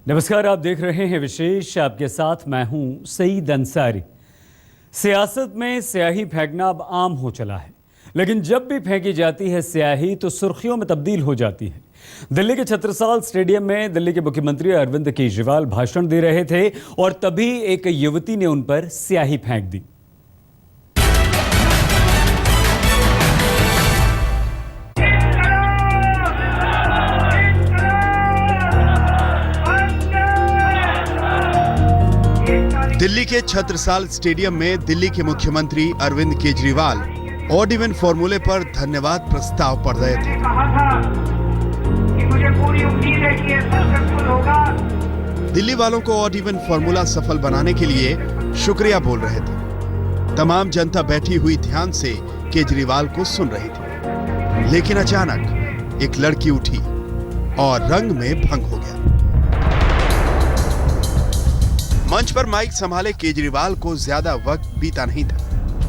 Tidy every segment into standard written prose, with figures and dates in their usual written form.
नमस्कार, आप देख रहे हैं विशेष। आपके साथ मैं हूं सईद अंसारी। सियासत में स्याही फेंकना अब आम हो चला है, लेकिन जब भी फेंकी जाती है स्याही तो सुर्खियों में तब्दील हो जाती है। दिल्ली के छत्रसाल स्टेडियम में दिल्ली के मुख्यमंत्री अरविंद केजरीवाल भाषण दे रहे थे और तभी एक युवती ने उन पर स्याही फेंक दी। दिल्ली के छत्रसाल स्टेडियम में दिल्ली के मुख्यमंत्री अरविंद केजरीवाल ऑड इवन फॉर्मूले पर धन्यवाद प्रस्ताव पढ़ रहे थे। कहा था कि मुझे पूरी उम्मीद है कि ये सक्सेसफुल होगा। दिल्ली वालों को ऑड इवन फॉर्मूला सफल बनाने के लिए शुक्रिया बोल रहे थे। तमाम जनता बैठी हुई ध्यान से केजरीवाल को सुन रही थी, लेकिन अचानक एक लड़की उठी और रंग में भंग हो गया। मंच पर माइक संभाले केजरीवाल को ज्यादा वक्त बीता नहीं था,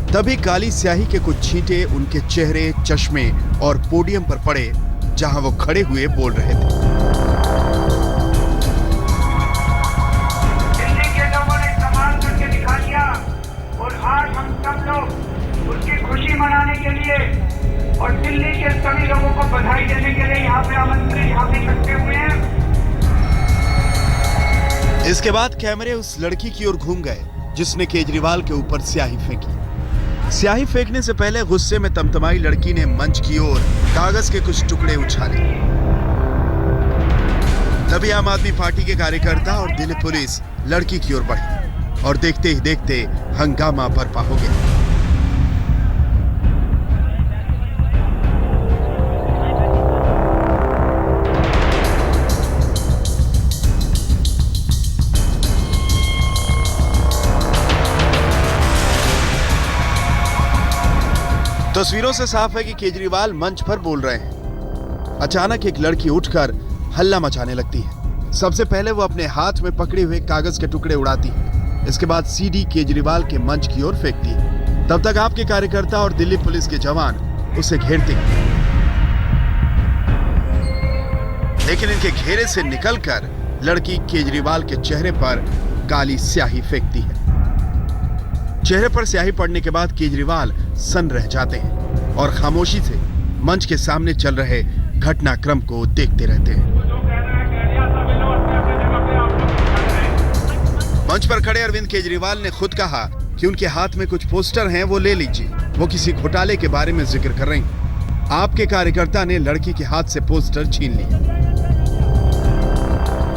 तभी काली स्याही के कुछ छींटे उनके चेहरे, चश्मे और पोडियम पर पड़े, जहां वो खड़े हुए बोल रहे थे। दिल्ली के लोगों ने कमाल करके दिखा दिया और आज हम सब लोग उसकी खुशी मनाने के लिए और दिल्ली के सभी लोगों को बधाई देने के लिए यहाँ पे आमंत्रित यहाँ पे इकट्ठे हुए हैं। इसके बाद कैमरे उस लड़की की ओर घूम गए जिसने केजरीवाल के ऊपर स्याही फेंकी। स्याही फेंकने से पहले गुस्से में तमतमाई लड़की ने मंच की ओर कागज के कुछ टुकड़े उछाले। तभी आम आदमी पार्टी के कार्यकर्ता और दिल्ली पुलिस लड़की की ओर बढ़ी और देखते ही देखते हंगामा बरपा हो गया। तस्वीरों से साफ है कि केजरीवाल मंच पर बोल रहे हैं। अचानक एक लड़की उठकर हल्ला मचाने लगती है। सबसे पहले वो अपने हाथ में पकड़े हुए कागज के टुकड़े उड़ाती है। इसके बाद सीधी केजरीवाल के मंच की ओर फेंकती है। तब तक आपके कार्यकर्ता और दिल्ली पुलिस के जवान उसे घेरते हैं, लेकिन इनके घेरे से निकलकर लड़की केजरीवाल के चेहरे पर काली स्याही फेंकती है। चेहरे पर स्याही पड़ने के बाद केजरीवाल सन्न रह जाते हैं और खामोशी से मंच के सामने चल रहे घटनाक्रम को देखते रहते हैं। मंच पर खड़े अरविंद केजरीवाल ने खुद कहा कि उनके हाथ में कुछ पोस्टर हैं, वो ले लीजिए। वो किसी घोटाले के बारे में जिक्र कर रही हैं। आपके कार्यकर्ता ने लड़की के हाथ से पोस्टर छीन लिए।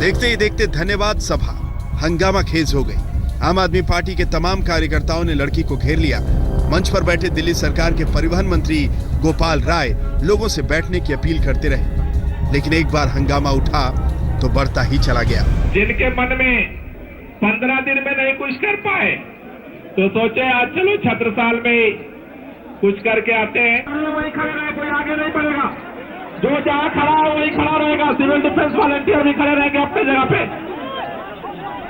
देखते ही देखते धन्यवाद सभा हंगामा खेज हो गई। आम आदमी पार्टी के तमाम कार्यकर्ताओं ने लड़की को घेर लिया। मंच पर बैठे दिल्ली सरकार के परिवहन मंत्री गोपाल राय लोगों से बैठने की अपील करते रहे, लेकिन एक बार हंगामा उठा तो बढ़ता ही चला गया। जिनके मन में 15 दिन में नहीं कुछ कर पाए तो सोचे आज चलो छत्रसाल में कुछ करके आते हैं। वही खड़े रहे, कोई आगे नहीं बढ़ेगा। जो जहाँ खड़ा है वही खड़ा रहेगा। सिविल डिफेंस वॉलंटियर भी खड़े रहेंगे अपने जगह पे,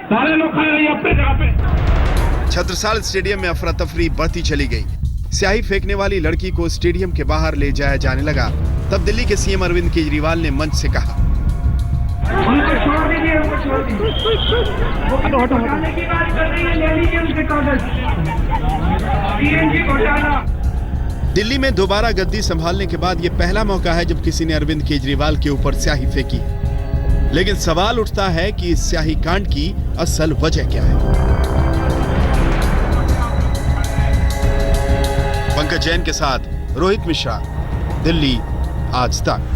सारे लोग खड़े रहिए अपने जगह पे। छत्रसाल स्टेडियम में अफरा तफरी बढ़ती चली गई। स्याही फेंकने वाली लड़की को स्टेडियम के बाहर ले जाया जाने लगा। तब दिल्ली के सीएम अरविंद केजरीवाल ने मंच से कहा, उनको छोड़ दीजिए, उनको छोड़ दीजिए। वो घोटाले की बात कर रही है, ले लीजिए उनके कागज। पीएनजी घोटाला। दिल्ली में दोबारा गद्दी संभालने के बाद ये पहला मौका है जब किसी ने अरविंद केजरीवाल के ऊपर स्याही फेंकी। लेकिन सवाल उठता है कि इस स्याही कांड की असल वजह क्या है। पंकज जैन के साथ रोहित मिश्रा, दिल्ली आज तक।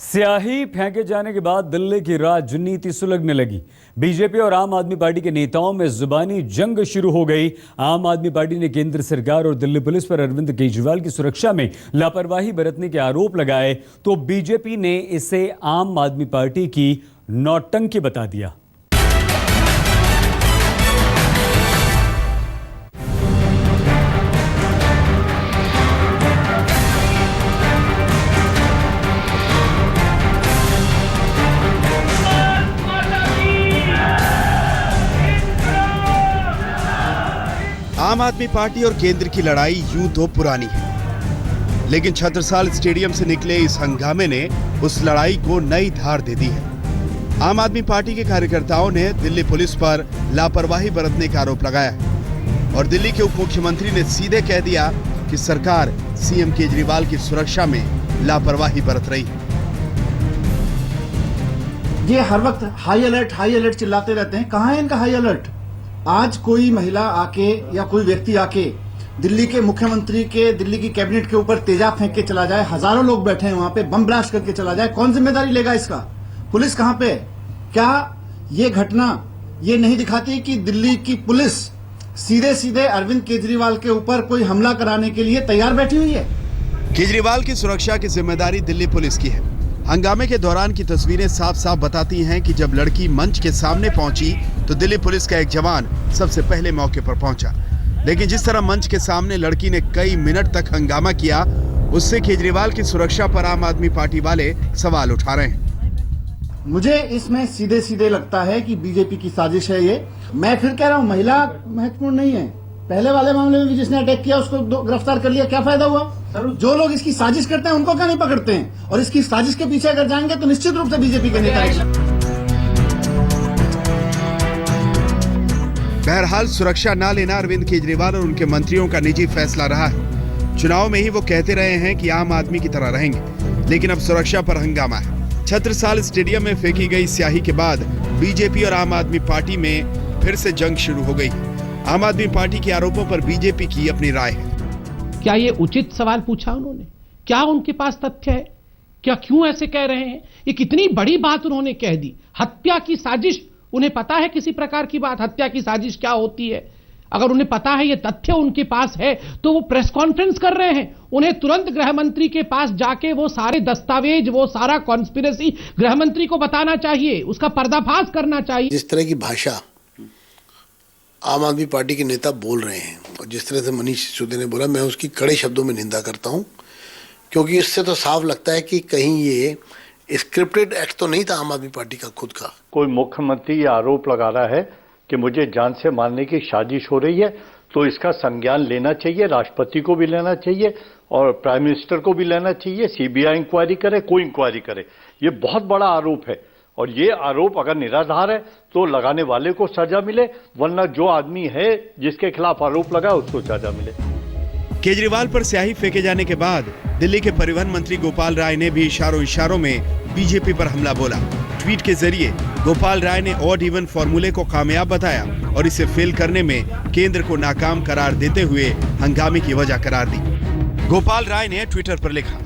स्याही फेंके जाने के बाद दिल्ली की राजनीति सुलगने लगी। बीजेपी और आम आदमी पार्टी के नेताओं में जुबानी जंग शुरू हो गई। आम आदमी पार्टी ने केंद्र सरकार और दिल्ली पुलिस पर अरविंद केजरीवाल की सुरक्षा में लापरवाही बरतने के आरोप लगाए, तो बीजेपी ने इसे आम आदमी पार्टी की नौटंकी बता दिया। आम आदमी पार्टी और केंद्र की लड़ाई यूं तो पुरानी है, लेकिन छत्रसाल स्टेडियम से निकले इस हंगामे ने उस लड़ाई को नई धार दे दी है। आम आदमी पार्टी के कार्यकर्ताओं ने दिल्ली पुलिस पर लापरवाही बरतने का आरोप लगाया और दिल्ली के उप मुख्यमंत्री ने सीधे कह दिया कि सरकार सीएम केजरीवाल की सुरक्षा में लापरवाही बरत रही है। ये हर वक्त हाई अलर्ट चिल्लाते रहते हैं। कहाँ है इनका हाई अलर्ट? आज कोई महिला आके या कोई व्यक्ति आके दिल्ली के मुख्यमंत्री के, दिल्ली की कैबिनेट के ऊपर तेजाब फेंक के चला जाए, हजारों लोग बैठे हैं वहां पे, बम ब्लास्ट करके चला जाए, कौन जिम्मेदारी लेगा इसका? पुलिस कहाँ पे? क्या ये घटना ये नहीं दिखाती कि दिल्ली की पुलिस सीधे सीधे अरविंद केजरीवाल के ऊपर कोई हमला कराने के लिए तैयार बैठी हुई है? केजरीवाल की सुरक्षा की जिम्मेदारी दिल्ली पुलिस की है। हंगामे के दौरान की तस्वीरें साफ साफ बताती हैं कि जब लड़की मंच के सामने पहुंची तो दिल्ली पुलिस का एक जवान सबसे पहले मौके पर पहुंचा। लेकिन जिस तरह मंच के सामने लड़की ने कई मिनट तक हंगामा किया, उससे केजरीवाल की सुरक्षा पर आम आदमी पार्टी वाले सवाल उठा रहे हैं। मुझे इसमें सीधे सीधे लगता है कि बीजेपी की साजिश है ये। मैं फिर कह रहा हूँ, महिला महत्वपूर्ण नहीं है। पहले वाले मामले में भी जिसने अटैक किया उसको गिरफ्तार कर लिया, क्या फायदा हुआ? जो लोग इसकी साजिश करते हैं उनको क्या नहीं पकड़ते हैं? और इसकी साजिश के पीछे अगर जाएंगे तो निश्चित रूप से बीजेपी के नेता। बहरहाल सुरक्षा न लेना अरविंद केजरीवाल और उनके मंत्रियों का निजी फैसला रहा है। चुनाव में ही वो कहते रहे हैं कि आम आदमी की तरह रहेंगे, लेकिन अब सुरक्षा पर हंगामा है। छत्रसाल स्टेडियम में फेंकी गई स्याही के बाद बीजेपी और आम आदमी पार्टी में फिर से जंग शुरू हो गई। आम आदमी पार्टी के आरोपों पर बीजेपी की अपनी राय है। क्या ये उचित सवाल पूछा उन्होंने? क्या उनके पास तथ्य है? क्या क्यों ऐसे कह रहे हैं? ये कितनी बड़ी बात उन्होंने कह दी, हत्या की साजिश। उन्हें पता है किसी प्रकार की बात, हत्या की साजिश क्या होती है? अगर उन्हें पता है, ये तथ्य उनके पास है, तो वो प्रेस कॉन्फ्रेंस कर रहे हैं। उन्हें तुरंत गृह मंत्री के पास जाके वो सारे दस्तावेज, वो सारा कॉन्स्पिरेसी गृह मंत्री को बताना चाहिए, उसका पर्दाफाश करना चाहिए। जिस तरह की भाषा आम आदमी पार्टी के नेता बोल रहे हैं और जिस तरह से मनीष सिसोदिया ने बोला, मैं उसकी कड़े शब्दों में निंदा करता हूं, क्योंकि इससे तो साफ लगता है कि कहीं ये स्क्रिप्टेड एक्ट तो नहीं था आम आदमी पार्टी का खुद का। कोई मुख्यमंत्री ये आरोप लगा रहा है कि मुझे जान से मारने की साजिश हो रही है, तो इसका संज्ञान लेना चाहिए, राष्ट्रपति को भी लेना चाहिए और प्राइम मिनिस्टर को भी लेना चाहिए। सीबीआई इंक्वायरी करे, कोई इंक्वायरी करे। ये बहुत बड़ा आरोप है और ये आरोप अगर निराधार है तो लगाने वाले को सजा मिले, वरना जो आदमी है जिसके खिलाफ आरोप लगा उसको सजा मिले। केजरीवाल पर स्याही फेंके जाने के बाद दिल्ली के परिवहन मंत्री गोपाल राय ने भी इशारों में बीजेपी पर हमला बोला। ट्वीट के जरिए गोपाल राय ने ऑड इवन फॉर्मूले को कामयाब बताया और इसे फेल करने में केंद्र को नाकाम करार देते हुए हंगामे की वजह करार दी। गोपाल राय ने ट्विटर पर लिखा,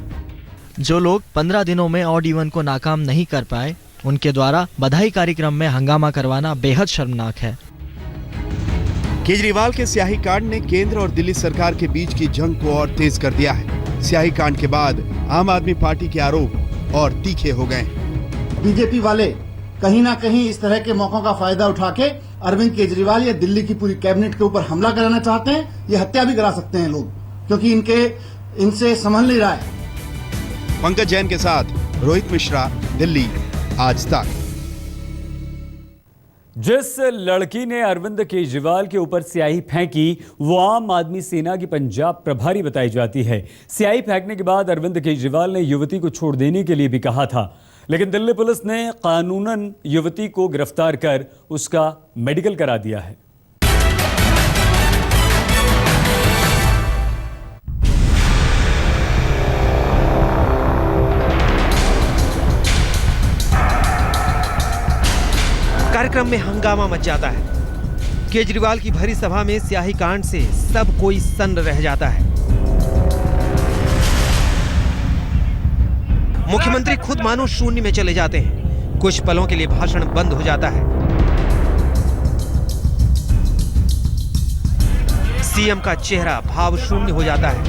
जो लोग 15 दिनों में ऑड इवन को नाकाम नहीं कर पाए, उनके द्वारा बधाई कार्यक्रम में हंगामा करवाना बेहद शर्मनाक है। केजरीवाल के स्याही कांड ने केंद्र और दिल्ली सरकार के बीच की जंग को और तेज कर दिया है। स्याही कांड के बाद आम आदमी पार्टी के आरोप और तीखे हो गए। बीजेपी वाले कहीं ना कहीं इस तरह के मौकों का फायदा उठा के अरविंद केजरीवाल या दिल्ली की पूरी कैबिनेट के ऊपर हमला कराना चाहते हैं। ये हत्या भी करा सकते हैं लोग, क्योंकि इनसे संभल नहीं रहा है। पंकज जैन के साथ रोहित मिश्रा, दिल्ली आज तक। जिस लड़की ने अरविंद केजरीवाल के ऊपर स्याही फेंकी वो आम आदमी सेना की पंजाब प्रभारी बताई जाती है। स्याही फेंकने के बाद अरविंद केजरीवाल ने युवती को छोड़ देने के लिए भी कहा था, लेकिन दिल्ली पुलिस ने कानूनन युवती को गिरफ्तार कर उसका मेडिकल करा दिया है। कार्यक्रम में हंगामा मच जाता है। केजरीवाल की भरी सभा में स्याही कांड से सब कोई सन्न रह जाता है। मुख्यमंत्री खुद मानो शून्य में चले जाते हैं। कुछ पलों के लिए भाषण बंद हो जाता है। सीएम का चेहरा भाव शून्य हो जाता है।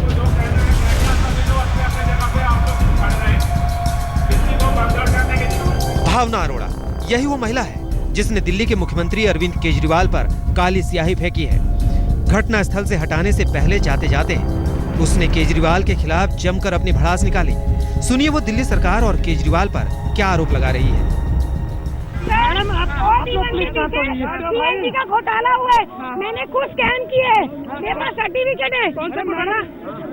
भावना अरोड़ा यही वो महिला है जिसने दिल्ली के मुख्यमंत्री अरविंद केजरीवाल पर काली स्याही फेंकी है। घटना स्थल से हटाने से पहले जाते जाते उसने केजरीवाल के खिलाफ जमकर अपनी भड़ास निकाली। सुनिए वो दिल्ली सरकार और केजरीवाल पर क्या आरोप लगा रही है। मैडम सीएनजी का घोटाला हुआ है, मैंने कुछ स्कैन किए, मेरे पास सर्टिफिकेट है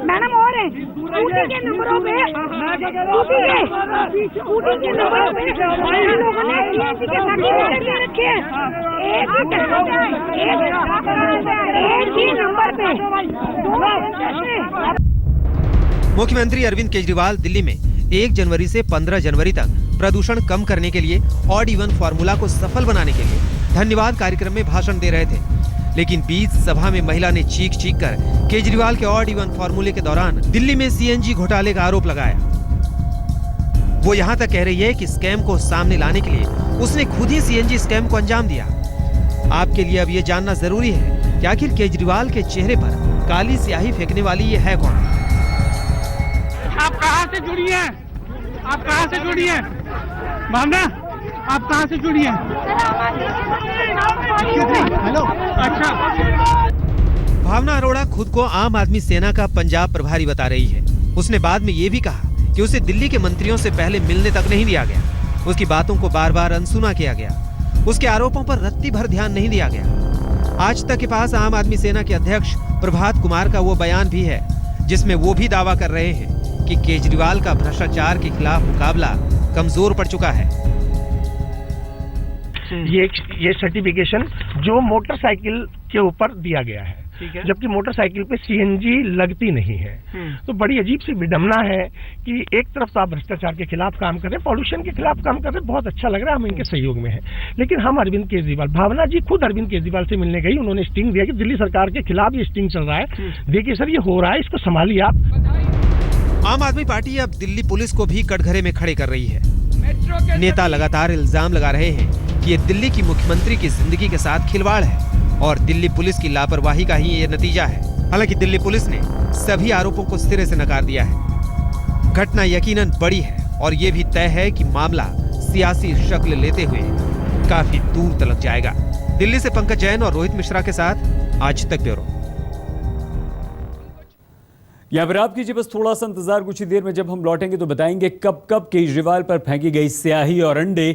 मैडम, और है स्कूटी के नंबरों पे, स्कूटी के नंबरों पे लोगों ने सीएनजी के सर्टिफिकेट ले रखे हैं, एक ही नंबर पे। मुख्यमंत्री अरविंद केजरीवाल दिल्ली में 1 जनवरी से 15 जनवरी तक प्रदूषण कम करने के लिए ऑड इवन फार्मूला को सफल बनाने के लिए धन्यवाद कार्यक्रम में भाषण दे रहे थे, लेकिन बीच सभा में महिला ने चीख कर केजरीवाल के ऑड इवन फार्मूले के दौरान दिल्ली में सीएनजी घोटाले का आरोप लगाया। वो यहाँ तक कह रही है कि स्कैम को सामने लाने के लिए उसने खुद ही सीएनजी स्कैम को अंजाम दिया। आपके लिए अब ये जानना जरूरी है कि आखिर केजरीवाल के चेहरे पर काली स्याही फेंकने वाली ये है कौन? आप कहाँ से जुड़ी हैं? आप कहाँ से जुड़ी हैं? भावना, आप कहाँ से जुड़ी हैं? हेलो, अच्छा। भावना अरोड़ा खुद को आम आदमी सेना का पंजाब प्रभारी बता रही है। उसने बाद में ये भी कहा कि उसे दिल्ली के मंत्रियों से पहले मिलने तक नहीं दिया गया, उसकी बातों को बार बार अनसुना किया गया, उसके आरोपों पर रत्ती भर ध्यान नहीं दिया गया। आज तक के पास आम आदमी सेना के अध्यक्ष प्रभात कुमार का वो बयान भी है जिसमें वो भी दावा कर रहे हैं कि केजरीवाल का भ्रष्टाचार के खिलाफ मुकाबला कमजोर पड़ चुका है। ये सर्टिफिकेशन जो मोटरसाइकिल के ऊपर दिया गया है, जबकि मोटरसाइकिल पे सीएनजी लगती नहीं है। तो बड़ी अजीब सी विडंबना है कि एक तरफ तो आप भ्रष्टाचार के खिलाफ काम कर रहे हैं, पॉल्यूशन के खिलाफ काम कर रहे हैं, बहुत अच्छा लग रहा है, हम इनके सहयोग में हैं। लेकिन हम अरविंद केजरीवाल, भावना जी खुद अरविंद केजरीवाल से मिलने गई, उन्होंने स्टिंग दिया कि दिल्ली सरकार के खिलाफ ये स्टिंग चल रहा है, देखिए सर ये हो रहा है, इसको संभालिए आप। आम आदमी पार्टी अब दिल्ली पुलिस को भी कटघरे में खड़े कर रही है। नेता लगातार इल्जाम लगा रहे हैं कि ये दिल्ली की मुख्यमंत्री की जिंदगी के साथ खिलवाड़ है और दिल्ली पुलिस की लापरवाही का ही ये नतीजा है। हालांकि दिल्ली पुलिस ने सभी आरोपों को सिरे से नकार दिया है। घटना यकीनन बड़ी है और ये भी तय है कि मामला सियासी शक्ल लेते हुए काफी दूर तलक जाएगा। दिल्ली से पंकज जैन और रोहित मिश्रा के साथ आज तक ब्यूरो। यहाँ पर आप कीजिए बस थोड़ा सा इंतजार, कुछ ही देर में जब हम लौटेंगे तो बताएंगे कब कब केजरीवाल पर फेंकी गई स्याही और अंडे।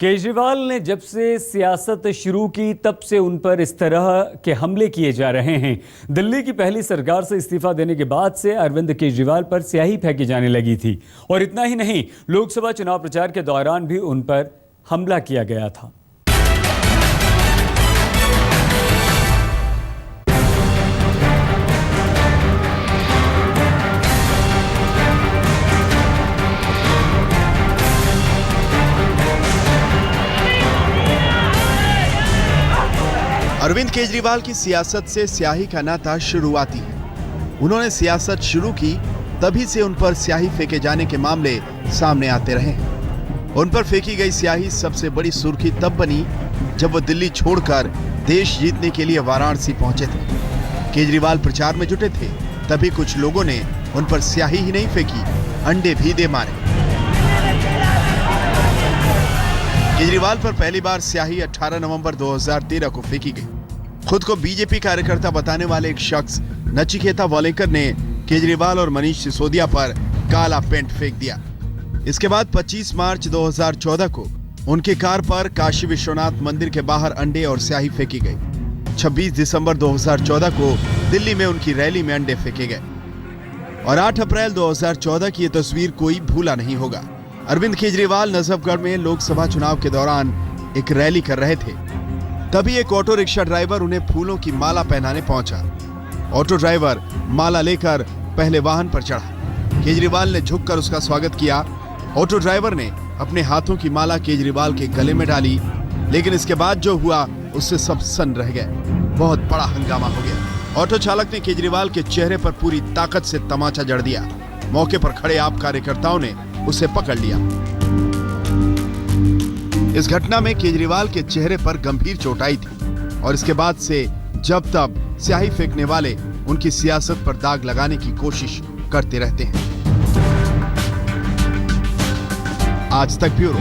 केजरीवाल ने जब से सियासत शुरू की तब से उन पर इस तरह के हमले किए जा रहे हैं। दिल्ली की पहली सरकार से इस्तीफा देने के बाद से अरविंद केजरीवाल पर स्याही फेंकी जाने लगी थी और इतना ही नहीं, लोकसभा चुनाव प्रचार के दौरान भी उन पर हमला किया गया था। अरविंद केजरीवाल की सियासत से स्याही का नाता शुरुआती है। उन्होंने सियासत शुरू की, तभी से उन पर स्याही फेंके जाने के मामले सामने आते रहे हैं। उन पर फेंकी गई स्याही सबसे बड़ी सुर्खी तब बनी जब वो दिल्ली छोड़कर देश जीतने के लिए वाराणसी पहुंचे थे। केजरीवाल प्रचार में जुटे थे, तभी कुछ लोगों ने उन पर स्याही ही नहीं फेंकी, अंडे भी दे मारे। केजरीवाल पर पहली बार स्याही 18 नवंबर 2013 को फेंकी गई। खुद को बीजेपी कार्यकर्ता बताने वाले एक शख्स नचिकेता वालेकर ने केजरीवाल और मनीष सिसोदिया पर काला पेंट फेंक दिया। इसके बाद 25 मार्च 2014 को उनकी कार पर काशी विश्वनाथ मंदिर के बाहर अंडे और स्याही फेंकी गई। 26 दिसंबर 2014 को दिल्ली में उनकी रैली में अंडे फेंके गए और 8 अप्रैल 2014 की ये तस्वीर कोई भूला नहीं होगा। अरविंद केजरीवाल नजफगढ़ में लोकसभा चुनाव के दौरान एक रैली कर रहे थे, तभी एक ऑटो रिक्शा ड्राइवर उन्हें फूलों की माला पहनाने पहुंचा। ऑटो ड्राइवर माला लेकर पहले वाहन पर चढ़ा। केजरीवाल ने झुककर उसका स्वागत किया। ऑटो ड्राइवर ने अपने हाथों की माला केजरीवाल के गले में डाली, लेकिन इसके बाद जो हुआ उससे सब सन्न रह गए। बहुत बड़ा हंगामा हो गया। ऑटो चालक ने केजरीवाल के चेहरे पर पूरी ताकत से तमाचा जड़ दिया। मौके पर खड़े आप कार्यकर्ताओं ने उसे पकड़ लिया। इस घटना में केजरीवाल के चेहरे पर गंभीर चोट आई थी और इसके बाद से जब तब स्याही फेंकने वाले उनकी सियासत पर दाग लगाने की कोशिश करते रहते हैं। आज तक ब्यूरो।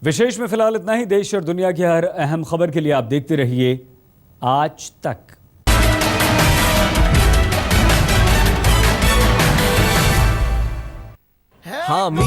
विशेष में फिलहाल इतना ही। देश और दुनिया की हर अहम खबर के लिए आप देखते रहिए आज तक। हाँ अम्मी,